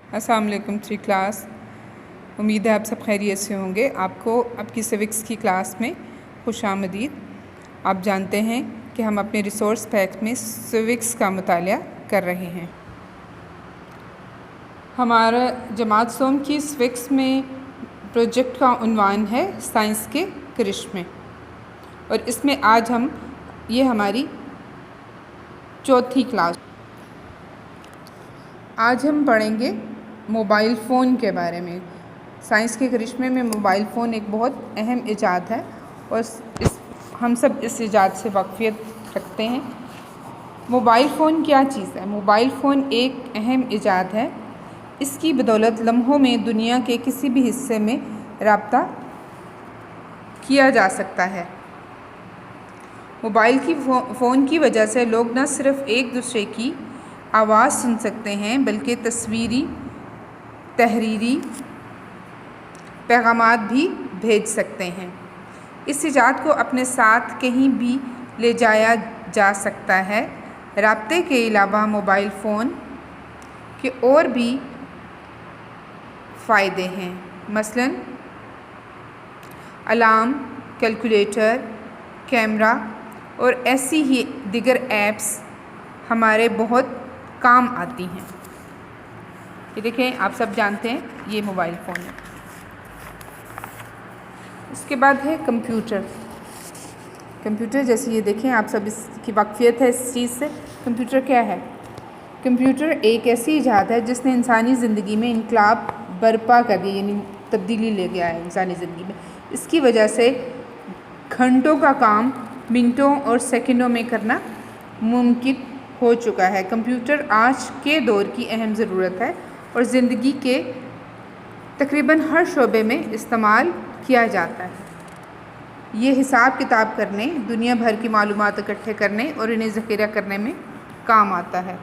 अस्सलाम वालेकुम 3 क्लास। उम्मीद है आप सब खैरियत से होंगे। आपको आपकी सिविक्स की क्लास में खुशामदीद। आप जानते हैं कि हम अपने रिसोर्स पैक में सिविक्स का मुतालिया कर रहे हैं। हमारा जमात सोम की सिविक्स में प्रोजेक्ट का उन्वान है साइंस के करिश्मे, और इसमें आज ये हमारी चौथी क्लास। आज हम पढ़ेंगे मोबाइल फ़ोन के बारे में। साइंस के करिश्मे में मोबाइल फ़ोन एक बहुत अहम इजाद है और हम सब इस इजाद से वाक़फ़ियत रखते हैं। मोबाइल फ़ोन क्या चीज़ है? मोबाइल फ़ोन एक अहम इजाद है। इसकी बदौलत लम्हों में दुनिया के किसी भी हिस्से में राब्ता किया जा सकता है। मोबाइल की फ़ोन की वजह से लोग न सिर्फ़ एक दूसरे की आवाज़ सुन सकते हैं बल्कि तस्वीरी तहरीरी पैगामात भी भेज सकते हैं। इस इजाद को अपने साथ कहीं भी ले जाया जा सकता है। राब्ते के अलावा मोबाइल फ़ोन के और भी फ़ायदे हैं, मसलन अलार्म, कैलकुलेटर, कैमरा और ऐसी ही दीगर ऐप्स हमारे बहुत काम आती हैं। ये देखें, आप सब जानते हैं ये मोबाइल फ़ोन है। इसके बाद है कंप्यूटर। कंप्यूटर जैसे ये देखें, आप सब इसकी वाक़फ़ियत है इस चीज़ से। कंप्यूटर क्या है? कंप्यूटर एक ऐसी इजाद है जिसने इंसानी ज़िंदगी में इनकलाब बर्पा कर दी, यानी तब्दीली ले गया है इंसानी ज़िंदगी में। इसकी वजह से घंटों का काम मिनटों और सेकंडों में करना मुमकिन हो चुका है। कंप्यूटर आज के दौर की अहम ज़रूरत है और ज़िंदगी के तकरीबन हर शोबे में इस्तेमाल किया जाता है। ये हिसाब किताब करने, दुनिया भर की मालूमात इकट्ठे करने और इन्हें ज़ख़ीरा करने में काम आता है।